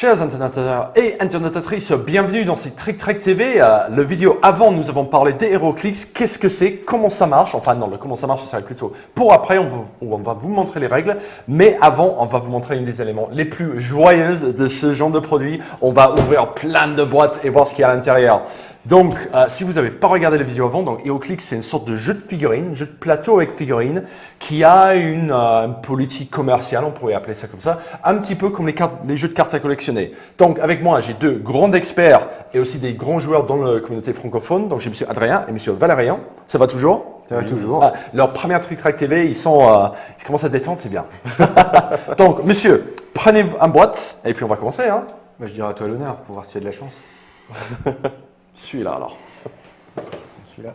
Chers internauteurs et internautatrices, bienvenue dans ces Trick Track TV. Le vidéo avant, nous avons parlé des HeroClix. Qu'est-ce que c'est? Comment ça marche? Enfin non, le comment ça marche, ça serait plutôt pour après. On va vous montrer les règles. Mais avant, on va vous montrer un des éléments les plus joyeux de ce genre de produit. On va ouvrir plein de boîtes et voir ce qu'il y a à l'intérieur. Donc, si vous n'avez pas regardé la vidéo avant, donc HeroClix, c'est une sorte de jeu de figurines, jeu de plateau avec figurines, qui a une politique commerciale, on pourrait appeler ça comme ça, un petit peu comme les jeux de cartes à collectionner. Donc, avec moi, j'ai deux grands experts et aussi des grands joueurs dans la communauté francophone. Donc, j'ai M. Adrien et M. Valérien. Ça va toujours? Ça va toujours. Leur première Trick Track TV, ils commencent à détendre, c'est bien. Donc, monsieur, prenez un boîte et puis on va commencer. Hein. Bah, je dirais à toi l'honneur pour voir s'il y a de la chance. Celui-là alors. Celui-là.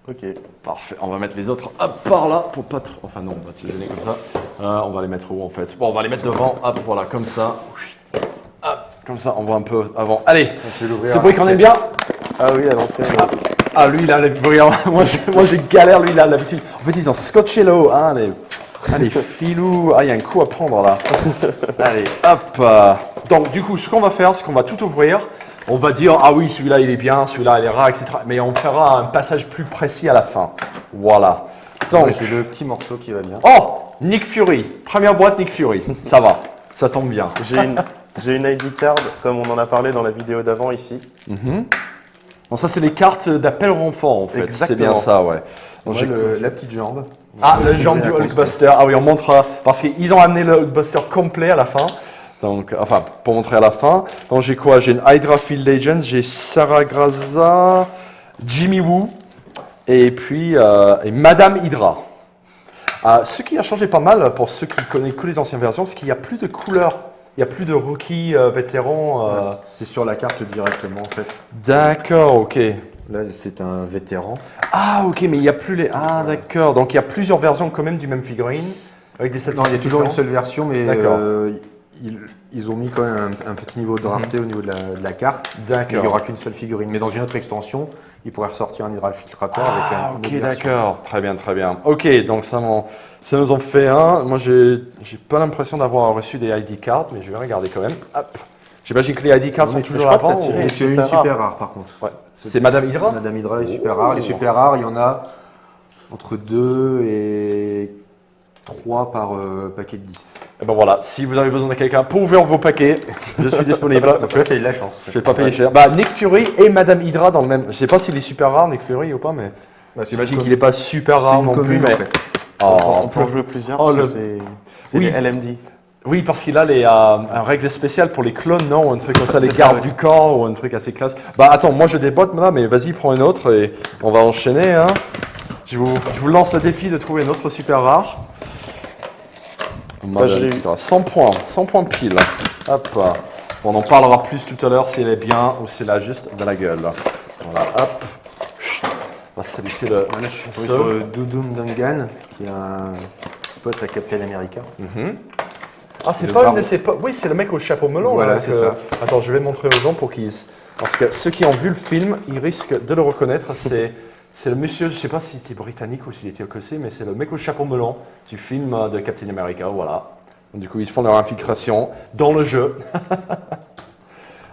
Ok. Parfait. On va mettre les autres par là pour pas trop. Enfin non, on va te les donner comme ça. On va les mettre où en fait? Bon, on va les mettre devant. Hop, voilà, comme ça. Hop, comme ça, on voit un peu avant. Allez. C'est bruit qu'on aime bien. Ah oui, à l'ancienne. Ah lui, il a l'habitude. Moi, j'ai galère. Lui, il a l'habitude. En fait, ils ont scotché là-haut. Hein, les filous. Ah, il y a un coup à prendre là. Allez, hop. Donc, du coup, ce qu'on va faire, c'est qu'on va tout ouvrir. On va dire, ah oui, celui-là il est bien, celui-là il est rare, etc. Mais on fera un passage plus précis à la fin. Voilà. Donc, c'est le petit morceau qui va bien. Oh, Nick Fury. Première boîte Nick Fury. Ça va, ça tombe bien. J'ai une ID card, comme on en a parlé dans la vidéo d'avant ici. Bon, ça c'est les cartes d'appel renfort en fait. C'est bien ça, ouais. Donc, la petite jambe. Ah, la jambe du Hulkbuster. Ah oui, on montre, parce qu'ils ont amené le Hulkbuster complet à la fin. Donc, enfin, pour montrer à la fin. Donc, j'ai quoi? J'ai une Hydra Field Agent, j'ai Sarah Graza, Jimmy Woo, et puis et Madame Hydra. Ce qui a changé pas mal pour ceux qui connaissent que les anciennes versions, c'est qu'il n'y a plus de couleurs. Il n'y a plus de rookies vétérans. C'est sur la carte directement en fait. D'accord, ok. Là, c'est un vétéran. Ah, ok, mais il n'y a plus les. Ah, d'accord. Donc, il y a plusieurs versions quand même du même figurine. Avec des Non, il y a toujours une seule version, mais ils ont mis quand même un petit niveau de rareté au niveau de la carte. D'accord. Il n'y aura qu'une seule figurine. Mais dans une autre extension, ils pourraient ressortir un hydralfiltrateur avec un ok, d'accord. Très bien, très bien. Ok, donc ça nous en fait un. Moi, j'ai pas l'impression d'avoir reçu des ID cards, mais je vais regarder quand même. Hop. J'imagine que les ID cards sont toujours là avant. tiré C'est une super rare par contre. Ouais. C'est Madame Hydra? Madame Hydra est super rare. Les super rares, il y en a entre 2 et 3 par paquet de 10. Et ben voilà, si vous avez besoin de quelqu'un pour ouvrir vos paquets, je suis disponible. Donc tu vois qu'il y a de la chance. Je vais pas payer cher. Bah, Nick Fury et Madame Hydra dans le même. Je sais pas s'il est super rare, Nick Fury ou pas, mais j'imagine qu'il est pas super rare non plus. Mais... On peut jouer plusieurs, c'est oui. les LMD. Oui, parce qu'il a un règle spéciale pour les clones, non? Un truc comme ça, les gardes du corps ou un truc assez classe. Bah attends, moi je déboîte là, mais vas-y, prends une autre et on va enchaîner. Hein. Je vous lance le défi de trouver une autre super rare. 100 points pile. Hop. On en parlera plus tout à l'heure si elle est bien ou si elle a juste de la gueule. Voilà, hop. On va se laisser le. Là, je suis sur Doudoum Dungan, qui est un pote à Captain America. Ah, c'est pas une de ces. Oui, c'est le mec au chapeau melon. Voilà, c'est ça. Attends, je vais montrer aux gens pour qu'ils. Parce que ceux qui ont vu le film, ils risquent de le reconnaître. C'est le monsieur, je ne sais pas s'il était britannique ou s'il était écossais, mais c'est le mec au chapeau melon du film de Captain America, voilà. Du coup, ils font leur infiltration dans le jeu.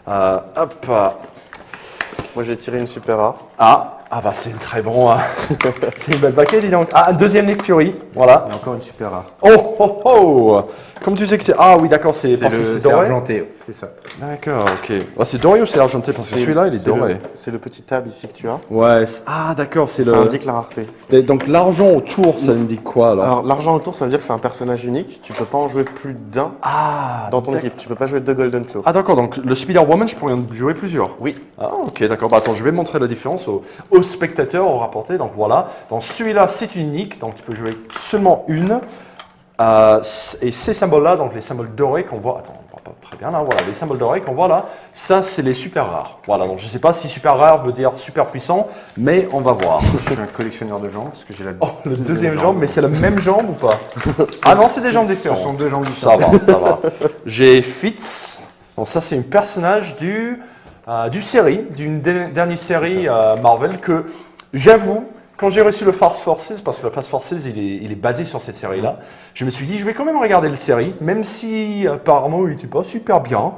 Hop. Moi j'ai tiré une super rare. Ah bah c'est très bon. C'est une belle paquet, dis donc. Ah, un deuxième Nick Fury, voilà. Et encore une super rare. Oh. Comme tu sais que c'est... Ah oui, d'accord, c'est parce que c'est doré. Argenté, c'est ça. D'accord, ok. Ah, c'est doré ou c'est argenté? Parce que celui-là, il est doré. C'est le petit tab ici que tu as. Ouais. Ah d'accord, c'est le... Ça indique la rareté. Donc l'argent autour, ça indique quoi alors? Alors l'argent autour, ça veut dire que c'est un personnage unique. Tu peux pas en jouer plus d'un dans ton équipe. Tu peux pas jouer 2 Golden Claw. Ah d'accord, donc le Spider-Woman, je pourrais en jouer plusieurs. Oui. Ah ok, d'accord. Bah, attends, je vais montrer la différence aux spectateurs, aux rapportés. Donc voilà, dans celui-là, c'est unique, donc tu peux jouer seulement une. Et ces symboles-là, donc les symboles dorés qu'on voit, attends, on voit pas très bien là, voilà, les symboles dorés qu'on voit là, ça c'est les super rares. Voilà, donc je ne sais pas si super rare veut dire super puissant, mais on va voir. Je suis un collectionneur de jambes, parce que j'ai la le deuxième jambe, mais c'est la même jambe ou pas? Ah non, c'est des jambes différentes. Ce sont 2 jambes différentes. Ça va. J'ai Fitz, donc ça c'est un personnage d'une dernière série Marvel que j'avoue, quand j'ai reçu le Fast Forces, parce que le Fast Forces il est basé sur cette série-là, je me suis dit je vais quand même regarder la série, même si apparemment il n'était pas super bien.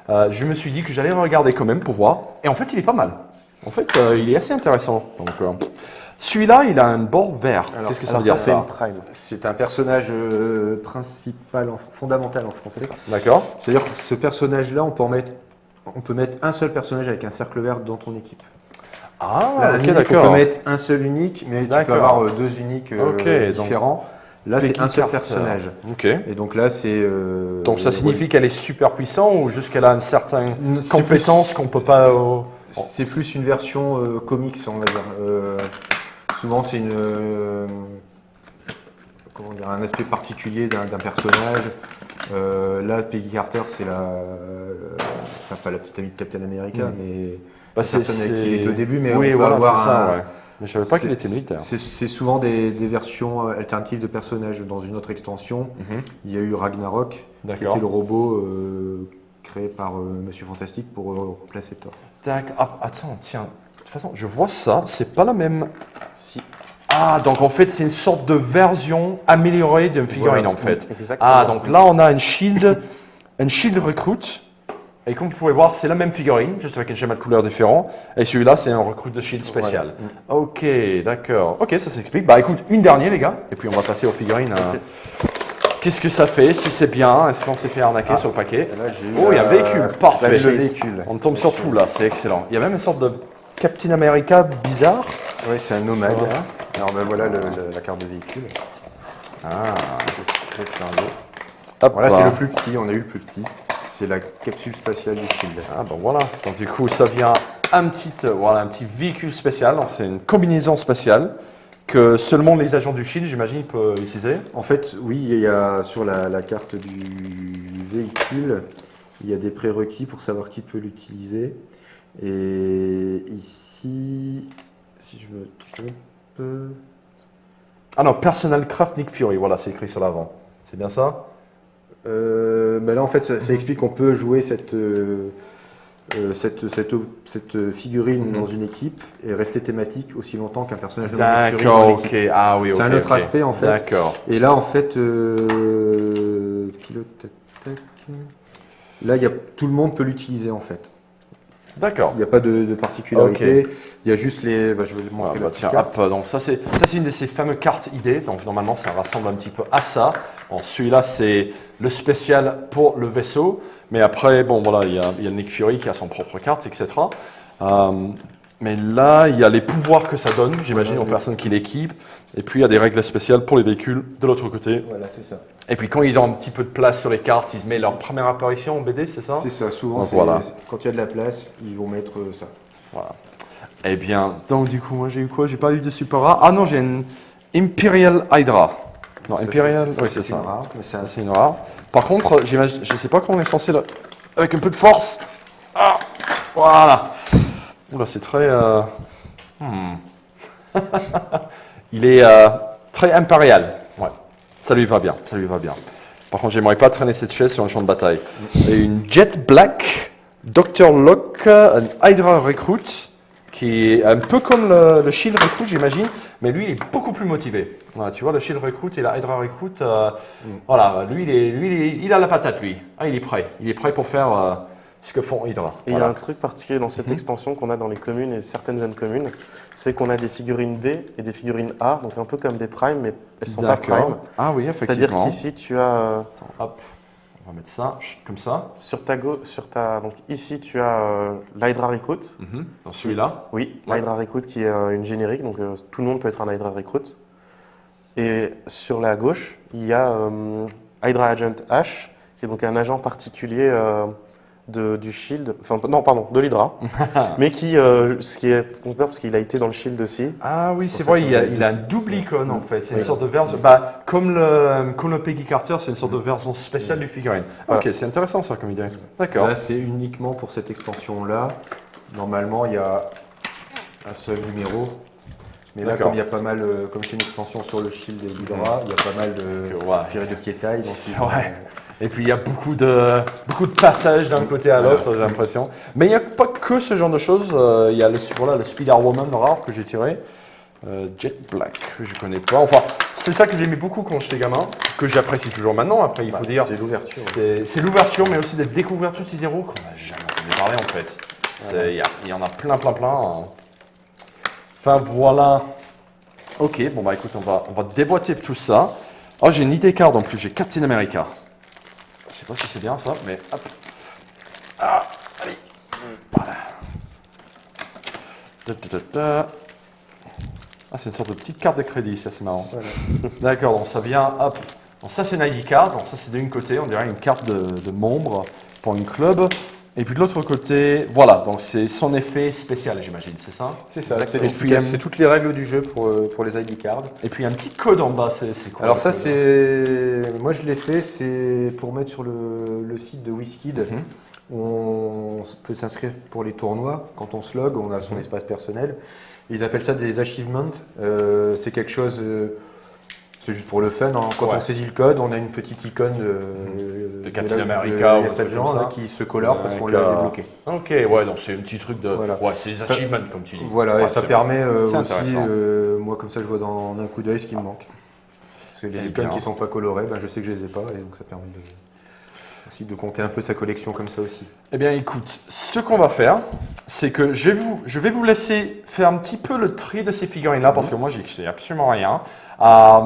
je me suis dit que j'allais regarder quand même pour voir. Et en fait, il est pas mal. En fait, il est assez intéressant. Donc, celui-là, il a un bord vert. Qu'est-ce que ça veut dire C'est ça? une prime. C'est un personnage principal, fondamental en français. D'accord. C'est-à-dire que ce personnage-là, on peut mettre un seul personnage avec un cercle vert dans ton équipe. Ah, Là, ok, unique, d'accord. On peut mettre un seul unique, mais tu peux D'accord. avoir deux uniques Ok, différents. Là, c'est un seul Carte, personnage. Ok. Et donc là, c'est. Donc ça signifie qu'elle est super puissante ou juste qu'elle a une certaine c'est compétence qu'on peut pas. C'est plus une version comics, on va dire. Souvent, c'est comment dire, un aspect particulier d'un personnage. Là, Peggy Carter, c'est enfin, pas la petite amie de Captain America, mais la personne avec qui il est au début. Mais oui, on peut voilà, avoir c'est ça, ouais. Mais je savais pas qu'il était militaire. C'est souvent des versions alternatives de personnages dans une autre extension. Il y a eu Ragnarok, qui D'accord. était le robot créé par Monsieur Fantastique pour remplacer Thor. D'accord. Ah, attends, tiens. De toute façon, je vois ça. C'est pas la même. Si. Ah, donc en fait, c'est une sorte de version améliorée d'une figurine Voilà. en fait. Exactement. Ah, donc là, on a une shield recruit. Et comme vous pouvez voir, c'est la même figurine, juste avec un schéma de couleur différent. Et celui-là, c'est un recruit de shield spécial. Voilà. Ok, d'accord. Ok, ça s'explique. Bah écoute, une dernière, les gars. Et puis on va passer aux figurines. Qu'est-ce que ça fait? Si c'est bien, est-ce qu'on s'est fait arnaquer sur le paquet? Là, j'ai eu Oh, il y a un véhicule, parfait. le véhicule. On tombe sur tout là, c'est excellent. Il y a même une sorte de Captain America bizarre. Oui, c'est un nomade. Voilà. Alors ben voilà la carte de véhicule. Ah, Hop, voilà, bah. c'est le plus petit, on a eu le plus petit. C'est la capsule spatiale du Shield. Ah ben voilà. Donc du coup, ça vient un petit véhicule spécial. Donc, c'est une combinaison spatiale que seulement les agents du Shield, j'imagine, peuvent utiliser. En fait, oui, il y a sur la carte du véhicule, il y a des prérequis pour savoir qui peut l'utiliser. Et ici, si je me trompe, Ah non, Personal Craft Nick Fury. Voilà, c'est écrit sur l'avant. C'est bien ça? ben là en fait, ça explique qu'on peut jouer cette figurine dans une équipe et rester thématique aussi longtemps qu'un personnage de Nick Fury D'accord, dans ok. l'équipe. Ah oui, ok. C'est un autre ok. aspect en fait. D'accord. Et là en fait, pilote, tac, tac. Là, tout le monde peut l'utiliser en fait. D'accord. Il n'y a pas de particularité. Il y a juste les. Bah, je vais vous montrer la petite Tiens, carte. hop, donc ça c'est une de ces fameuses cartes idées. Donc normalement ça ressemble un petit peu à ça. Bon, celui-là c'est le spécial pour le vaisseau, mais après bon voilà il y a Nick Fury qui a son propre carte, etc. Mais là il y a les pouvoirs que ça donne, j'imagine aux personnes qui l'équipent. Et puis il y a des règles spéciales pour les véhicules de l'autre côté. Voilà, c'est ça. Et puis quand ils ont un petit peu de place sur les cartes, ils mettent leur première apparition en BD, c'est ça? C'est ça. Souvent, Donc, voilà. quand il y a de la place, ils vont mettre ça. Voilà. Eh bien, donc du coup, moi j'ai eu quoi? J'ai pas eu de super rare. Ah non, j'ai une Imperial Hydra. Non, Ça, Imperial, oui, c'est ça. une rare, mais Ça, c'est une rare. Par contre, j'imagine, je sais pas comment on est censé avec un peu de force. Ah, voilà. Oula, c'est très. Il est très impérial. Ouais. Ça lui va bien. Ça lui va bien. Par contre, j'aimerais pas traîner cette chaise sur un champ de bataille. Et une Jet Black, Dr. Locke, un Hydra Recruit, qui est un peu comme le Shield Recruit, j'imagine, mais lui, il est beaucoup plus motivé. Voilà, tu vois, le Shield Recruit et la Hydra Recruit, voilà, lui, il a la patate, lui. Ah, il est prêt. Il est prêt pour faire ce que font Hydra. Et il y a un truc particulier dans cette extension qu'on a dans les communes et certaines zones communes, c'est qu'on a des figurines B et des figurines A, donc un peu comme des primes, mais elles sont pas D'accord. primes. Ah oui, C'est-à-dire effectivement. qu'ici tu as Hop, on va mettre ça comme ça. donc ici tu as l'Hydra Recruit. Dans celui-là. Oui, Ouais. l'Hydra Recruit qui est une générique, donc tout le monde peut être un Hydra Recruit. Et sur la gauche, il y a Hydra Agent H, qui est donc un agent particulier du Shield, enfin non pardon, de l'Hydra, mais ce qui est trompeur parce qu'il a été dans le Shield aussi. Ah oui, c'est ça vrai, qu'on il a a un double icône en fait. C'est une Oui. sorte de version. Comme le Peggy Carter, c'est une sorte de version spéciale du figurine. Voilà. Ok, c'est intéressant ça comme idée. D'accord. Là, c'est uniquement pour cette extension-là. Normalement, il y a un seul numéro. Mais là, D'accord. comme il y a pas mal, comme c'est une extension sur le Shield et l'Hydra, il y a pas mal ouais. je dirais, de piétailles. Donc C'est vrai. Et puis il y a beaucoup de passages d'un côté à l'autre, j'ai l'impression. Mais il n'y a pas que ce genre de choses. Il y a le Spider-Woman rare que j'ai tiré. Jet Black, je ne connais pas. Enfin, c'est ça que j'aimais beaucoup quand j'étais gamin, que j'apprécie toujours maintenant. Après, il faut dire, C'est l'ouverture. c'est l'ouverture, mais aussi de découvrir tous ces héros qu'on n'a jamais entendu parler en fait. Il y en a plein. Enfin voilà. Ok, bon bah écoute, on va déboîter tout ça. Oh, j'ai une ID card en plus, j'ai Captain America. Je sais pas si c'est bien ça, mais hop. Ah, allez. Voilà. Ah, c'est une sorte de petite carte de crédit, ça c'est marrant. Voilà. D'accord, donc ça vient, hop. Donc ça c'est une ID card, donc ça c'est d'un côté, on dirait une carte de membre pour une club. Et puis de l'autre côté, voilà, donc c'est son effet spécial, j'imagine, c'est ça? C'est ça, Et puis, c'est toutes les règles du jeu pour les ID cards. Et puis un petit code en bas, c'est quoi? Alors le ça, code moi je l'ai fait, c'est pour mettre sur le site de WizKid. On peut s'inscrire pour les tournois. Quand on se log, on a son espace personnel. Ils appellent ça des achievements. C'est quelque chose, c'est juste pour le fun. Hein. Quand Ouais. on saisit le code, on a une petite icône De Captain America ou il y un a truc cette genre comme ça. là, qui se colore parce qu'on l'a D'accord. débloqué. Ok, ouais, donc c'est un petit truc de. Voilà. Ouais, c'est des Ça- achievements, comme tu dis. Voilà, Ouais, et ça c'est permet C'est aussi, intéressant. moi comme ça je vois dans un coup d'œil ce qui me manque. Parce que les Eh icônes bien. qui sont pas colorées, ben, je sais que je les ai pas, et donc ça permet aussi de compter un peu sa collection comme ça aussi. Eh bien, écoute, ce qu'on va faire, c'est que je vais vous laisser faire un petit peu le tri de ces figurines-là, parce que moi, j'y sais absolument rien.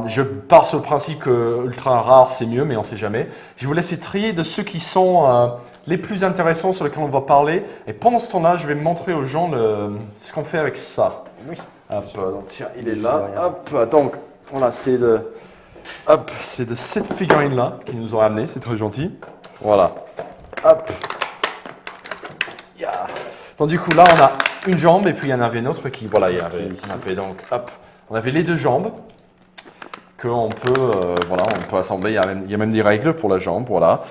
Je pars sur le principe que ultra rare, c'est mieux, mais on ne sait jamais. Je vais vous laisser trier de ceux qui sont les plus intéressants, sur lesquels on va parler. Et pendant ce temps-là, je vais montrer aux gens ce qu'on fait avec ça. Oui. Hop, donc tiens, il est Je là. sais rien. Hop, donc, voilà, c'est de cette figurine-là qu'ils nous ont amené. C'est très gentil. Voilà. Hop. Yeah. Donc du coup là on a une jambe et puis il y en avait une autre qui voilà on avait donc hop, on avait les deux jambes qu'on peut voilà on peut assembler. Il y a même des règles pour la jambe voilà.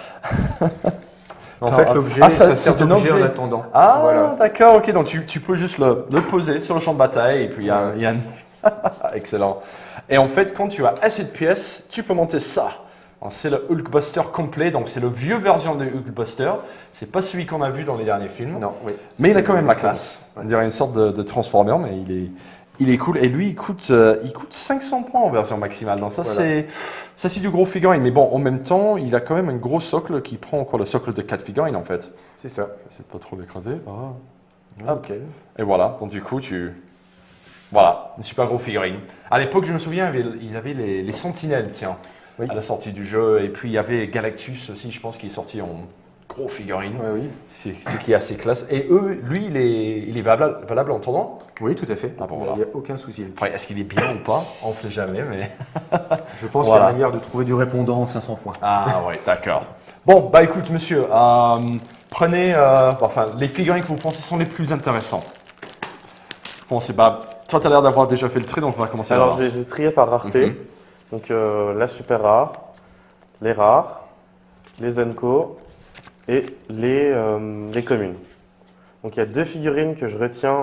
En Alors, fait, l'objet, ah, ça c'est sert un d'objet objet. en attendant. Ah Voilà. d'accord ok donc tu peux juste le poser sur le champ de bataille et puis il y a excellent. Et en fait quand tu as assez de pièces tu peux monter ça. C'est le Hulkbuster complet, donc c'est le vieux version de Hulkbuster. C'est pas celui qu'on a vu dans les derniers films. Non, oui. Mais il a quand même la classe. On dirait une sorte de Transformer, mais il est cool. Et lui, il coûte 500 points en version maximale. Donc ça, Voilà. c'est du gros figurine. Mais bon, en même temps, il a quand même un gros socle qui prend encore le socle de 4 figurines en fait. C'est ça. J'essaie de pas trop l'écraser. Ah. Ok. Et voilà. Donc du coup, voilà, une super gros figurine. À l'époque, je me souviens, il y avait les Sentinelles, tiens, Oui. à la sortie du jeu. Et puis il y avait Galactus aussi, je pense, qui est sorti en gros figurine. Ouais, oui. C'est ce qui est assez classe. Et lui, il est valable en tournant. Oui, tout à fait. Ah bon, Il voilà. n'y a aucun souci. Après, est-ce qu'il est bien ou pas? On ne sait jamais, mais... Je pense Voilà. qu'il y a manière de trouver du répondant en 500 points. Ah ouais, d'accord. Bon, bah écoute, monsieur, prenez les figurines que vous pensez sont les plus intéressants. Commencez, toi, tu as l'air d'avoir déjà fait le tri, donc on va commencer Alors, là-bas. je les ai triés par rareté. Mhm. Donc, la super rare, les rares, les unco et les communes. Donc, il y a deux figurines que je retiens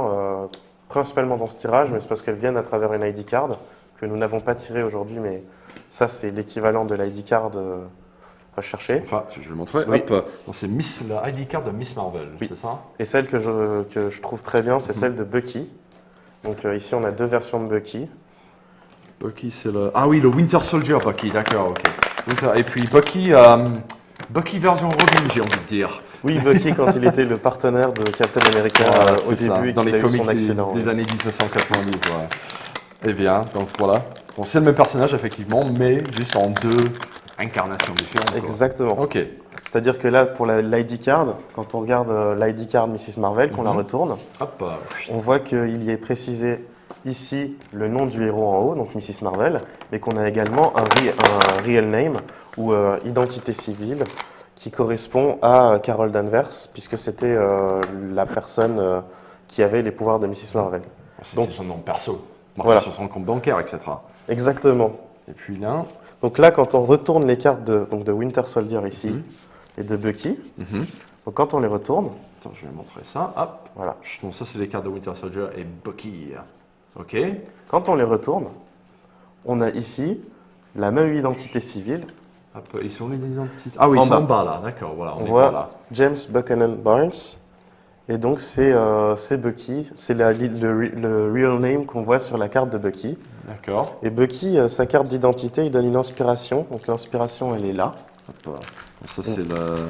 principalement dans ce tirage, mais c'est parce qu'elles viennent à travers une ID card que nous n'avons pas tiré aujourd'hui, mais ça, c'est l'équivalent de l'ID card recherché. Enfin, je vais le montrer. Oui. Hop, c'est la ID card de Miss Marvel, Oui. c'est ça? Et celle que je trouve très bien, c'est celle de Bucky. Donc, ici, on a deux versions de Bucky. Bucky, c'est le... Ah oui, le Winter Soldier Bucky, d'accord, ok. Et puis Bucky version Robin, j'ai envie de dire. Oui, Bucky, quand il était le partenaire de Captain America Voilà, au c'est ça, début et dans qu'il les a eu comics son accident. des oui. années 1990. Ouais. Eh bien, donc voilà. Donc c'est le même personnage effectivement, mais juste en deux incarnations différentes. quoi. Exactement. Ok. C'est-à-dire que là, pour l'ID card, quand on regarde l'ID card Mrs. Marvel, qu'on la retourne, Hop. on voit qu'il y est précisé ici le nom du héros en haut, donc Mrs. Marvel, mais qu'on a également un real name ou identité civile qui correspond à Carol Danvers, puisque c'était la personne qui avait les pouvoirs de Mrs. Marvel. C'est Donc- son nom perso, marqué Voilà. sur son compte bancaire, etc. Exactement. Et puis là. Donc là, quand on retourne les cartes de Winter Soldier ici et de Bucky, donc quand on les retourne, Attends, je vais montrer ça. Hop. voilà. Donc ça c'est les cartes de Winter Soldier et Bucky. Ok. Quand on les retourne, on a ici la même identité civile. Hop, ils sont les identités. Ah oui, En ils sont bas. en bas là, d'accord. Voilà, on On les voit voit là. James Buchanan Barnes Et donc c'est Bucky, c'est le real name qu'on voit sur la carte de Bucky. D'accord. Et Bucky, sa carte d'identité, il donne une inspiration. Donc l'inspiration, elle est là. Hop, ça c'est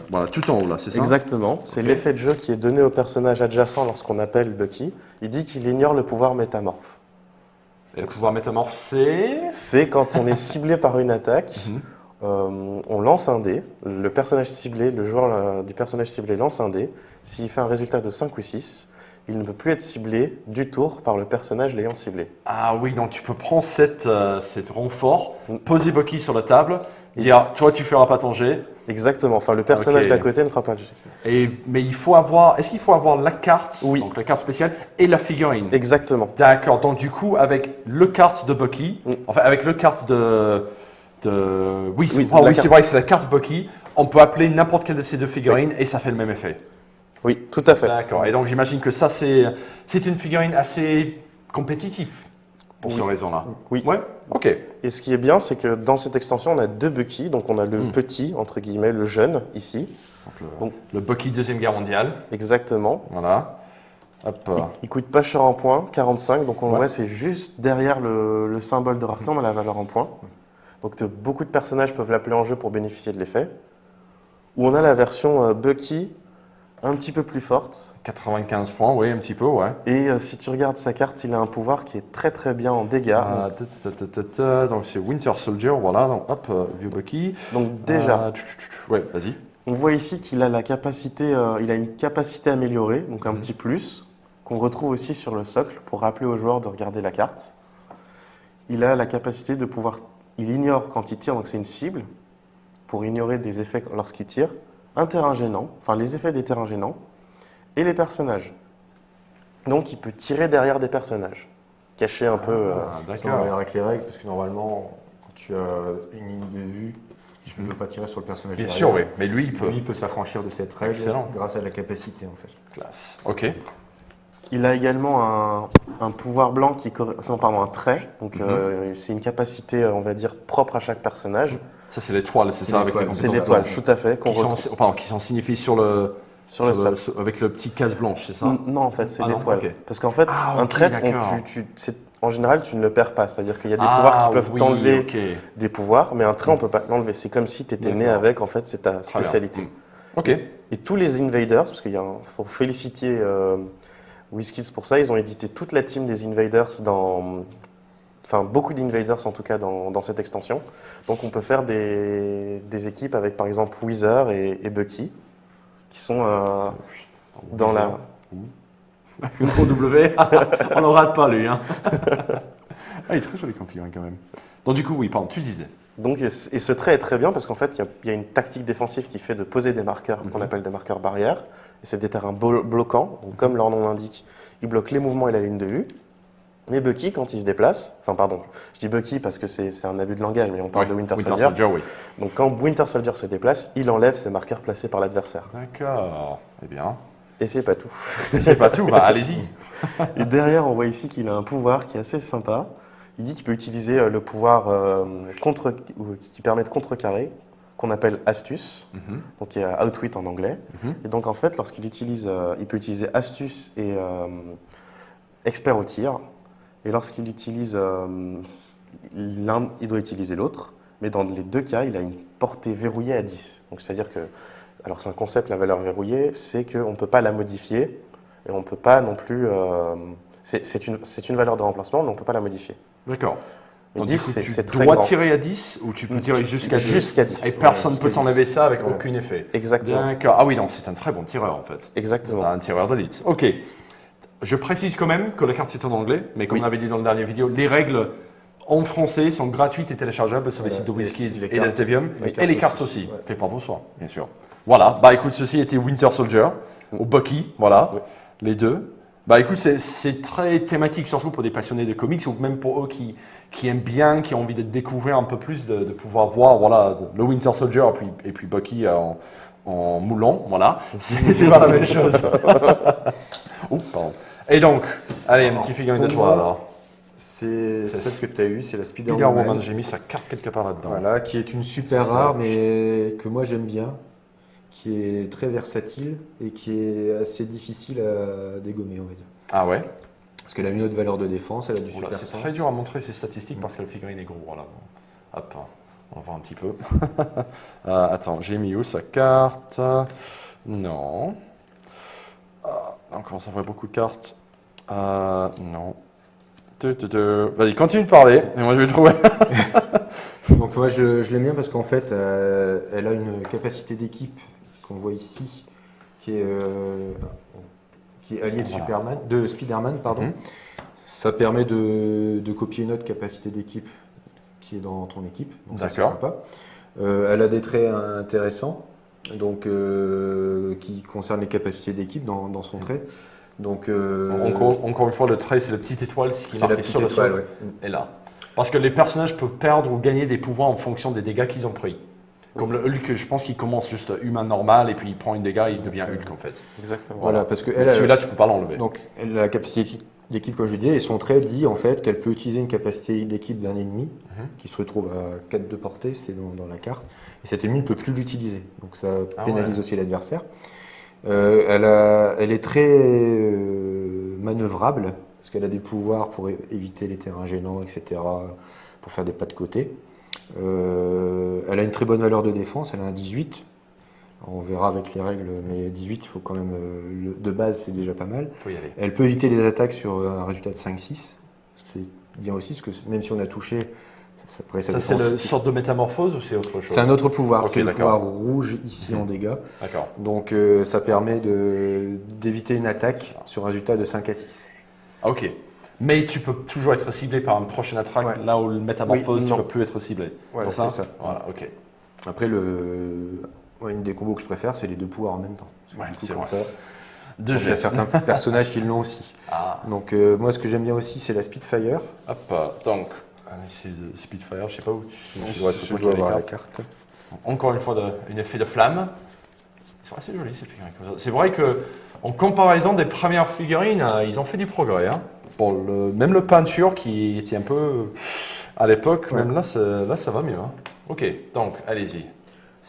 voilà, tout en haut là, c'est ça? Exactement. C'est Ok. l'effet de jeu qui est donné au personnage adjacent lorsqu'on appelle Bucky. Il dit qu'il ignore le pouvoir métamorphe. Et le pouvoir métamorphe, c'est... C'est quand on est ciblé par une attaque, on lance un dé. Le personnage ciblé, le joueur du personnage ciblé lance un dé. S'il fait un résultat de 5 ou 6, il ne peut plus être ciblé du tour par le personnage l'ayant ciblé. Ah oui, donc tu peux prendre cette renfort, poser Bucky sur la table, dire toi tu feras pas ton jet. Exactement. Enfin, le personnage Ok. d'à côté ne fera pas le jet. Mais il faut avoir, est-ce qu'il faut avoir la carte, Oui. donc la carte spéciale et la figurine? Exactement. D'accord, donc du coup avec le carte de Bucky, enfin avec le carte oui, Oui, c'est la c'est carte. vrai, c'est la carte Bucky, on peut appeler n'importe quelle de ces deux figurines et ça fait le même effet. Oui, tout à fait. D'accord, et donc j'imagine que ça c'est une figurine assez compétitive pour Oui. cette raison-là. Oui. Ouais, ok. Et ce qui est bien, c'est que dans cette extension, on a deux Bucky. Donc on a le petit, entre guillemets, le jeune, ici. Donc, le Bucky Deuxième Guerre mondiale, Exactement. voilà. Hop. Il coûte pas cher en points, 45. Donc on le Ouais. voit, c'est juste derrière le symbole de rareté, on a la valeur en points. Donc beaucoup de personnages peuvent l'appeler en jeu pour bénéficier de l'effet. Ou on a la version Bucky un petit peu plus forte. 95 points, oui, un petit peu, ouais. Et si tu regardes sa carte, il a un pouvoir qui est très très bien en dégâts. Ah, donc c'est Winter Soldier, voilà, donc hop, vieux Bucky. Donc déjà, Ouais, vas-y. on voit ici qu'il a la capacité, il a une capacité améliorée, donc un petit plus, qu'on retrouve aussi sur le socle pour rappeler aux joueurs de regarder la carte. Il a la capacité de pouvoir, il ignore quand il tire, donc c'est une cible, pour ignorer des effets lorsqu'il tire, un terrain gênant, enfin les effets des terrains gênants, et les personnages. Donc il peut tirer derrière des personnages, cacher un peu. Ah, Ça, on va aller d'accord. avec les règles, parce que normalement, quand tu as une ligne de vue, tu ne peux pas tirer sur le personnage Bien derrière. sûr, oui, mais lui, il peut. Lui, il peut s'affranchir de cette règle Excellent. grâce à la capacité, en fait. Classe. Ok. Il a également un pouvoir blanc qui correspond, pardon, un trait. Donc c'est une capacité, on va dire, propre à chaque personnage. Ça, c'est l'étoile, c'est ça, avec les l'étoile. C'est compétences l'étoile, blanches. tout à fait, qu'on Qui sont, retrouve pardon, qui sont signifiées sur le socle. avec le petit case blanche, c'est ça? Non, en fait, c'est Ah non, l'étoile. ok. Parce qu'en fait, Ah, un ok, trait, d'accord. en général, tu ne le perds pas. C'est-à-dire qu'il y a des pouvoirs qui peuvent oui, t'enlever ok. des pouvoirs, mais un trait, on ne peut pas l'enlever. C'est comme si tu étais né D'accord. avec, en fait, c'est ta Très bien. spécialité. Ok. Et tous les Invaders, parce qu'il faut féliciter WizKids pour ça, ils ont édité toute la team des Invaders enfin beaucoup d'Invaders en tout cas dans cette extension. Donc on peut faire des équipes avec par exemple Weezer et Bucky, qui sont dans la... Gros W, on ne rate pas lui. Hein. Ah, il est très joli comme figurine quand même. Donc du coup, oui, pardon, tu disais. Donc, et ce trait est très bien parce qu'en fait, il y a une tactique défensive qui fait de poser des marqueurs qu'on appelle des marqueurs barrières. Et c'est des terrains bloquants. Donc, comme leur nom l'indique, ils bloquent les mouvements et la ligne de vue. Mais Bucky, quand il se déplace, enfin pardon, je dis Bucky parce que c'est un abus de langage, mais on parle de Winter Soldier. Oui. Donc quand Winter Soldier se déplace, il enlève ses marqueurs placés par l'adversaire. D'accord. Eh bien, Et c'est pas tout. mais c'est pas tout, bah allez-y. Et derrière, on voit ici qu'il a un pouvoir qui est assez sympa. Il dit qu'il peut utiliser le pouvoir qui permet de contrecarrer, qu'on appelle astuce, donc il y a outwit en anglais. Et donc en fait, lorsqu'il utilise, il peut utiliser astuce et expert au tir. Et lorsqu'il utilise l'un, il doit utiliser l'autre. Mais dans les deux cas, il a une portée verrouillée à 10. Donc c'est-à-dire que, alors c'est un concept, la valeur verrouillée, c'est qu'on ne peut pas la modifier et on ne peut pas non plus. C'est une valeur de remplacement, mais on ne peut pas la modifier. D'accord. Et Donc, 10, du coup, c'est tu très dois grand. tirer à 10 ou tu peux tirer jusqu'à 10. Jusqu'à 10. Et personne ne peut jusqu'à t'enlever 10. ça avec Voilà. aucun effet. Exactement. D'accord. Ah oui, donc c'est un très bon tireur en fait. Exactement. Un tireur d'élite. Ok. Je précise quand même que la carte est en anglais, mais comme Oui. on avait dit dans la dernière vidéo, les règles en français sont gratuites et téléchargeables sur les Voilà. sites de WizKids Les et cartes. d'Asdevium. Les Et cartes les cartes aussi. aussi. Ouais. Fait par vos soins, bien sûr. Voilà. Bah écoute, ceci était Winter Soldier ou Bucky. Voilà. Oui. Les deux. Bah écoute, c'est très thématique, surtout pour des passionnés de comics ou même pour eux qui aiment bien, qui ont envie de découvrir un peu plus, de pouvoir voir voilà, le Winter Soldier et puis Bucky en moulant. Voilà. C'est pas la même chose. Ouh, pardon. Et donc, allez, un petit figurine de Pour toi moi, alors. C'est celle que tu as eue, c'est la Spider-Woman, Spider-Woman. j'ai mis sa carte quelque part là-dedans. Voilà, qui est une super C'est ça. rare, mais que moi j'aime bien. qui est très versatile et qui est assez difficile à dégommer, on va dire. Ah ouais. Parce qu'elle a une haute valeur de défense, elle a du Oula, super c'est sens. très dur à montrer ces statistiques parce que le figurine est gros. Voilà. Hop, on va voir un petit peu. Attends, j'ai mis où sa carte? Non. On commence à voir beaucoup de cartes. Non. Vas-y, continue de parler. Et moi, je vais le trouver. Donc moi je l'aime bien parce qu'en fait elle a une capacité d'équipe qu'on voit ici qui est alliée de, Voilà. de Spider-Man. Pardon. Mhm. Ça permet de copier une autre capacité d'équipe qui est dans ton équipe. Donc ça, c'est D'accord. sympa. Elle a des traits intéressants donc, qui concernent les capacités d'équipe dans son trait. Donc, Encore une fois, le trait, c'est la petite étoile qui c'est la marque petite sur le étoile. sol. Ouais. Et là. Parce que les personnages peuvent perdre ou gagner des pouvoirs en fonction des dégâts qu'ils ont pris. Comme le Hulk, je pense qu'il commence juste humain normal et puis il prend une dégât et il devient Hulk en fait. Exactement. Voilà, parce que Mais elle, celui-là, tu peux pas l'enlever. donc, elle a la capacité d'équipe, comme je disais, et son trait dit en fait qu'elle peut utiliser une capacité d'équipe d'un ennemi qui se retrouve à 4 de portée, c'est dans la carte, et cet ennemi ne peut plus l'utiliser. Donc ça pénalise aussi l'adversaire. Elle est très manœuvrable, parce qu'elle a des pouvoirs pour éviter les terrains gênants, etc., pour faire des pas de côté. Elle a une très bonne valeur de défense, elle a un 18. On verra avec les règles, mais 18, il faut quand même. De base, c'est déjà pas mal. Faut y aller. Elle peut éviter les attaques sur un résultat de 5-6. C'est bien aussi, parce que même si on a touché, après ça Ça, c'est dépend une si- sorte de métamorphose ou c'est autre chose? C'est un autre pouvoir, Ok, c'est le d'accord. pouvoir rouge ici en dégâts. D'accord. Donc ça permet d'éviter une attaque sur un résultat de 5 à 6. Ah, ok. Mais tu peux toujours être ciblé par une prochaine attaque, Ouais. là où le métamorphose, Oui, tu non. ne peux plus être ciblé. Voilà, C'est c'est ça. Voilà, ok. Après, une des combos que je préfère, c'est les deux pouvoirs en même temps. Parce que Ouais, du coup, c'est comme vrai. ça, Deux donc, il y a jets. certains personnages qui l'ont aussi. Ah, Donc moi, ce que j'aime bien aussi, c'est la Spitfire. hop, donc, c'est Spitfire, je sais pas où tu Je dois être dois bloqué avoir les la cartes. carte. Encore une fois, un effet de flamme. Ils sont assez jolis ces figurines. C'est vrai que, en comparaison des premières figurines, ils ont fait du progrès. Hein. Même le peinture qui était un peu à l'époque, Ouais. même là, ça va mieux. Hein. Ok, donc allez-y.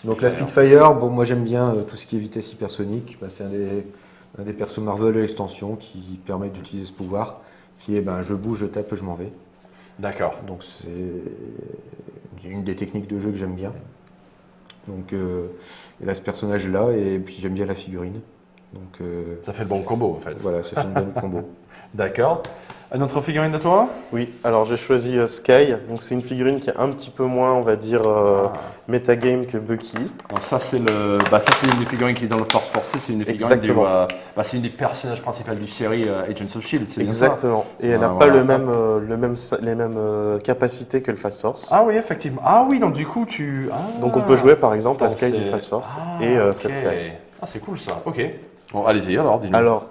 Donc la Spitfire, bon, moi j'aime bien tout ce qui est vitesse hypersonique. Bah, c'est un des persos Marvel de l'extension qui permet d'utiliser ce pouvoir, qui est je bouge, je tape, je m'en vais. D'accord. Donc c'est une des techniques de jeu que j'aime bien. Donc il a ce personnage-là, et puis j'aime bien la figurine. Donc Ça fait le bon combo en fait. voilà, ça fait une bonne combo. D'accord. Une autre figurine de toi? Oui, alors j'ai choisi Sky. Donc c'est une figurine qui est un petit peu moins, on va dire, metagame que Bucky. Alors ça c'est une des figurines qui est dans le Force Force, c'est une des figurines Exactement. c'est une des personnages principaux du série Agents of Shield, c'est bien ça? Exactement. Et elle n'a Ouais, pas voilà. les mêmes capacités que le Fast Force. Ah oui, effectivement. Ah oui, donc du coup Donc on peut jouer par exemple la Donc, Sky du c'est- Fast Force Ah, et ok. cette Sky. Ah c'est cool ça, ok. Bon allez-y alors, dis-nous. Alors,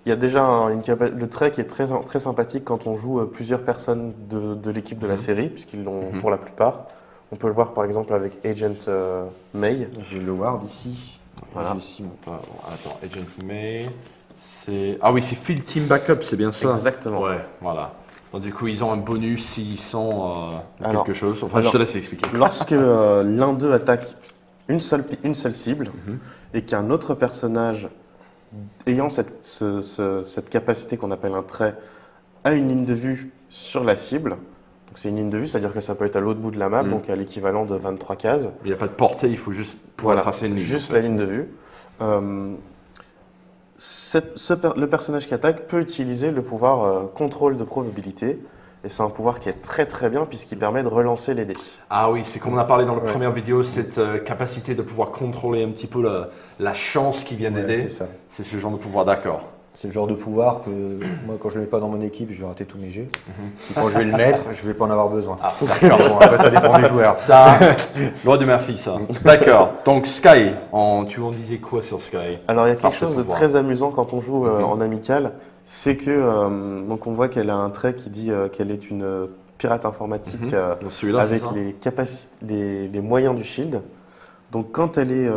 il y a déjà le trait qui est très, très sympathique quand on joue plusieurs personnes de l'équipe de la série, puisqu'ils l'ont pour la plupart. On peut le voir par exemple avec Agent May. J'ai le Ward ici. Voilà. J'ai Simon. Attends, Agent May, c'est... Ah oui, c'est Field Team Backup, c'est bien ça? Exactement. Ouais, voilà. Donc du coup, ils ont un bonus s'ils sont Alors, quelque chose. Enfin, je te laisse expliquer. Lorsque l'un d'eux attaque une seule cible et qu'un autre personnage ayant cette capacité qu'on appelle un trait a une ligne de vue sur la cible, donc c'est une ligne de vue, c'est-à-dire que ça peut être à l'autre bout de la map, donc à l'équivalent de 23 cases. Il n'y a pas de portée, il faut juste pouvoir Voilà, tracer une ligne. juste en fait. la ligne de vue. Le personnage qui attaque peut utiliser le pouvoir contrôle de probabilité. Et c'est un pouvoir qui est très très bien puisqu'il permet de relancer les dés. Ah oui, c'est comme on a parlé dans la première vidéo, cette capacité de pouvoir contrôler un petit peu la chance qui vient Ouais, d'aider. c'est ça. C'est ce genre de pouvoir, d'accord. C'est le genre de pouvoir que moi, quand je ne le mets pas dans mon équipe, je vais rater tous mes jets. Et quand je vais le mettre, je ne vais pas en avoir besoin. Ah, d'accord. Bon, après, ça dépend des joueurs. Ça, loi de Murphy, ça. D'accord. Donc Sky, tu en disais quoi sur Sky? Alors il y a quelque Par ce chose de pouvoir. très amusant quand on joue en amical, c'est que donc on voit qu'elle a un trait qui dit qu'elle est une pirate informatique Donc celui-là, c'est avec ça les moyens du shield. Donc quand elle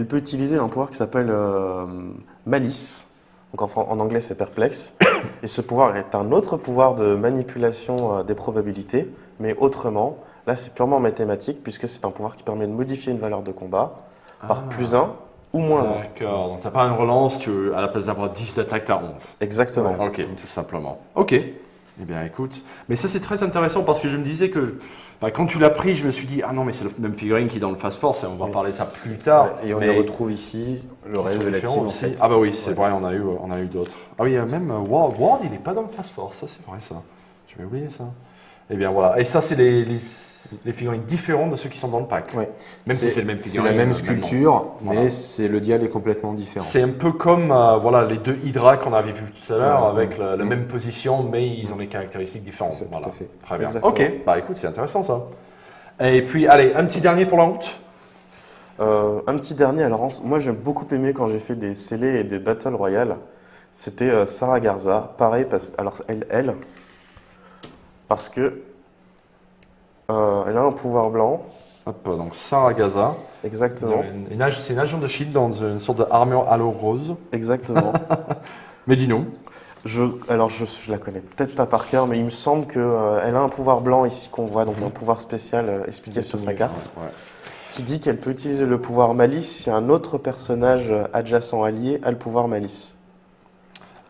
peut utiliser un pouvoir qui s'appelle Malice. Donc en anglais c'est perplexe. Et ce pouvoir est un autre pouvoir de manipulation des probabilités, mais autrement. Là c'est purement mathématique puisque c'est un pouvoir qui permet de modifier une valeur de combat par +1 ou -1. D'accord, donc tu n'as pas une relance, à la place d'avoir 10 d'attaque, tu as 11. Exactement. Ok, tout simplement. Ok. Eh bien, écoute. Mais ça, c'est très intéressant parce que je me disais que quand tu l'as pris, je me suis dit, ah non, mais c'est le même figurine qui est dans le Fast Force et on va Oui. parler de ça plus tard. Ouais, et on mais les retrouve ici, le reste ils sont de la différents team en aussi. fait. Ah bah oui, c'est Ouais. vrai, on a eu d'autres. Ah oui, même Ward. Ward, il n'est pas dans le Fast Force, ça c'est vrai ça. Je vais oublier ça. Eh bien voilà. Et ça, c'est les figurines différentes de ceux qui sont dans le pack. Ouais. Même si c'est le même C'est figurine. la même nom. sculpture, Voilà. mais c'est le dial est complètement différent. C'est un peu comme voilà, les deux Hydra qu'on avait vu tout à l'heure, Voilà. avec la même position, mais ils ont des caractéristiques différentes. C'est ça, Voilà. tout à fait. Très bien. Exactement. Ok, bah écoute, c'est intéressant ça. Et puis, allez, un petit dernier pour la route. Un petit dernier, alors moi j'ai beaucoup aimé quand j'ai fait des scellés et des Battle Royale, c'était Sarah Garza. Pareil, alors parce que elle a un pouvoir blanc, Hop, donc Sarah Gaza. exactement, C'est une agent de Shield dans une sorte d'armure halo rose. exactement. Mais dis-nous. Alors je la connais peut-être pas par cœur, mais il me semble qu'elle a un pouvoir blanc ici qu'on voit, donc un pouvoir spécial expliqué sur sa carte, Ouais. qui dit qu'elle peut utiliser le pouvoir malice si un autre personnage adjacent allié a le pouvoir malice.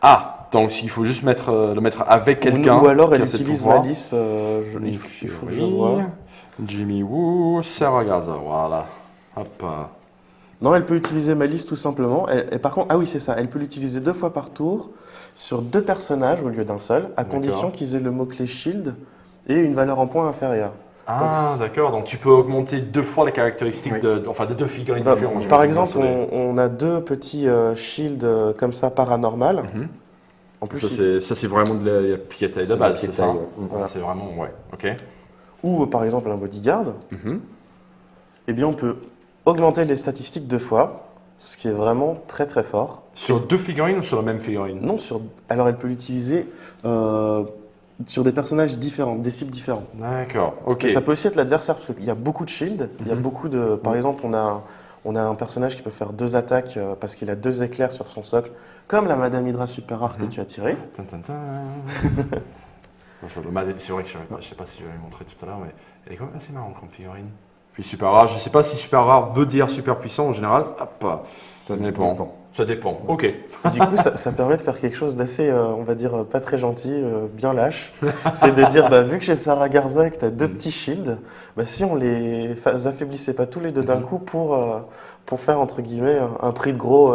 Ah, donc il faut juste le mettre avec quelqu'un. Ou alors elle qui a ce utilise pouvoir. malice, il faut que je Fury, vois. Jimmy Woo, Sarah Gaza, voilà. Hop. Non, elle peut utiliser malice tout simplement. Et par contre, ah oui, c'est ça, elle peut l'utiliser 2 fois par tour sur 2 personnages au lieu d'un seul, à condition qu'ils aient le mot-clé shield et une valeur en points inférieure. Ah, d'accord. Donc tu peux augmenter 2 fois les caractéristiques Oui. de deux figurines Bah, différentes. par j'imagine, exemple, on a 2 petits shields comme ça paranormal. Mhm. En plus, Ça, c'est vraiment de la piétaille de C'est de la base, c'est piétaille, ça? ouais. Voilà. C'est vraiment, ouais. Ok. ou par exemple un bodyguard, Mhm. eh bien on peut augmenter les statistiques 2 fois, ce qui est vraiment très très fort. Sur 2 figurines ou sur la même figurine? Non, alors elle peut l'utiliser sur des personnages différents, des cibles différents. D'accord, ok. Et ça peut aussi être l'adversaire, parce qu'il y a beaucoup de shields, il y a beaucoup de... Par exemple, on a un personnage qui peut faire 2 attaques parce qu'il a 2 éclairs sur son socle, comme la Madame Hydra super rare que tu as tirée. Tin, tin, tin. C'est vrai que je sais pas si je vais le montrer tout à l'heure, mais elle est quand même assez marrante comme figurine. Puis super rare, je sais pas si super rare veut dire super puissant en général. Hop, Ça dépend. Ça dépend, ok. Du coup, ça permet de faire quelque chose d'assez, on va dire, pas très gentil, bien lâche. C'est de dire, bah, vu que j'ai Sarah Garza et que tu as 2 petits shields, bah, si on les affaiblissait pas tous les deux d'un coup pour faire, entre guillemets, un prix de gros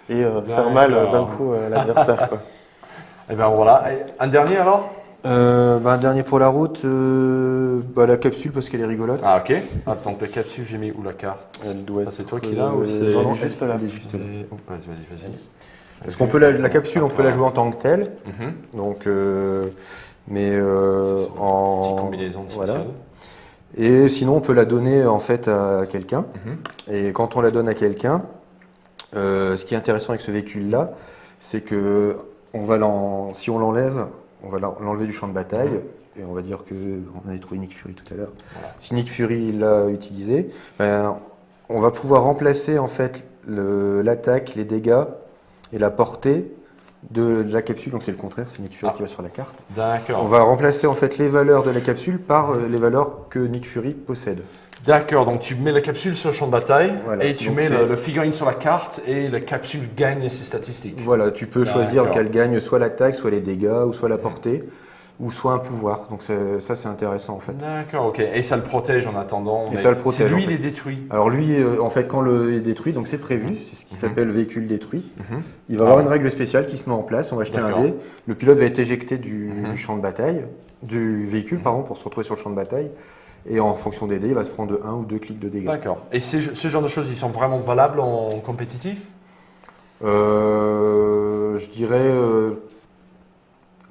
et faire mal d'un coup à l'adversaire, quoi. Et ben voilà. Et un dernier alors? Un dernier pour la route, la capsule parce qu'elle est rigolote. Ah ok. Attends, la capsule, j'ai mis où la carte? Elle doit Ça, être. c'est toi qui l'as ou c'est- Non, non, Elle est juste là. Elle est juste là. Oh, vas-y. Parce qu'on peut la capsule, on peut la jouer en tant que telle. Mhm. Donc, mais Petite en combinaison de voilà. spécial. Et sinon, on peut la donner en fait à quelqu'un. Mhm. Et quand on la donne à quelqu'un, ce qui est intéressant avec ce véhicule-là, c'est que si on l'enlève, on va l'enlever du champ de bataille. Et on va dire qu'on avait trouvé Nick Fury tout à l'heure. Voilà. Si Nick Fury l'a utilisé, on va pouvoir remplacer en fait l'attaque, les dégâts et la portée de la capsule. Donc c'est le contraire, c'est Nick Fury qui va sur la carte. On D'accord. va remplacer en fait les valeurs de la capsule par les valeurs que Nick Fury possède. D'accord, donc tu mets la capsule sur le champ de bataille Voilà. et tu Donc mets c'est- le figurine sur la carte et la capsule gagne ses statistiques. Voilà, tu peux choisir D'accord. qu'elle gagne soit l'attaque, soit les dégâts, ou soit la portée, ou soit un pouvoir. Donc ça c'est intéressant en fait. D'accord, ok. Et ça le protège en attendant. Et mais ça le protège, Si lui, en fait. il est détruit. Alors lui, en fait, quand le est détruit, donc c'est prévu, c'est ce qui s'appelle véhicule détruit. Mhm. Il va y avoir une règle spéciale qui se met en place. On va jeter un D'accord. dé. Le pilote va être éjecté du Mhm. champ de bataille, du véhicule, pardon, pour se retrouver sur le champ de bataille. Et en fonction des dés, il va se prendre 1 ou 2 clics de dégâts. D'accord. Et ce genre de choses, ils sont vraiment valables en compétitif? Je dirais.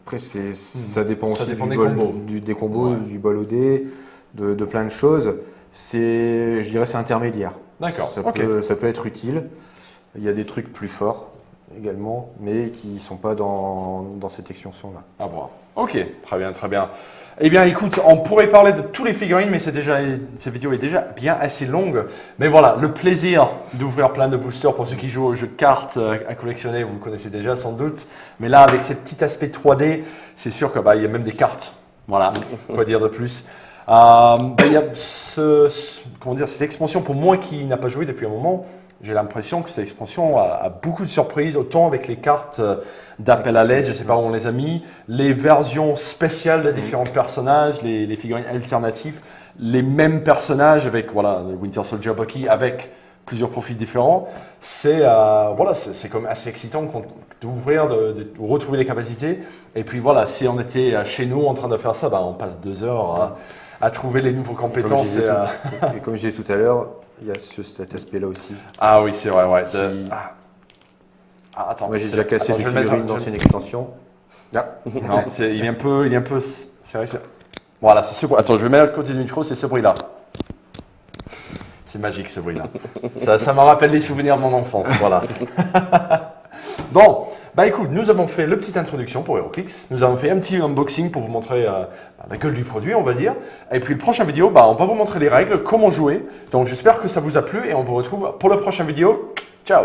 Après, ça dépend Ça aussi dépend du des bol, combos. des combos, Ouais. du bol au dé, de plein de choses. Je dirais, c'est intermédiaire. D'accord, Ça, ok. ça peut être utile. Il y a des trucs plus forts également, mais qui ne sont pas dans cette extension-là. À voir. Ok, très bien, très bien. Eh bien, écoute, on pourrait parler de tous les figurines, mais cette vidéo est déjà bien assez longue. Mais voilà, le plaisir d'ouvrir plein de boosters pour ceux qui jouent aux jeux de cartes à collectionner, vous connaissez déjà sans doute. Mais là, avec ces petits aspects 3D, c'est sûr qu'il y a même des cartes. Voilà, quoi dire de plus. Il y a comment dire, cette expansion, pour moi qui n'a pas joué depuis un moment, j'ai l'impression que cette expansion a beaucoup de surprises, autant avec les cartes d'appel à l'aide, je ne sais pas où on les a mis, les versions spéciales des différents personnages, les figurines alternatives, les mêmes personnages avec voilà, le Winter Soldier Bucky avec plusieurs profils différents. C'est voilà, c'est quand même assez excitant d'ouvrir, de retrouver les capacités. Et puis voilà, si on était chez nous en train de faire ça, on passe 2 heures à trouver les nouveaux compétences. Et comme je disais tout à l'heure, il y a cet aspect-là aussi. Ah oui, c'est vrai, ouais. Attends. Moi, j'ai déjà cassé des figurines d'ancienne extension. Non, il est un peu, c'est vrai. Voilà, c'est ce bruit. Attends, je vais mettre à côté du micro, c'est ce bruit-là. C'est magique ce bruit-là. Ça me rappelle des souvenirs de mon enfance, voilà. Bon, écoute, nous avons fait le petite introduction pour HeroClix. Nous avons fait un petit unboxing pour vous montrer la gueule du produit, on va dire. Et puis, le prochain vidéo, on va vous montrer les règles, comment jouer. Donc, j'espère que ça vous a plu et on vous retrouve pour le prochain vidéo. Ciao!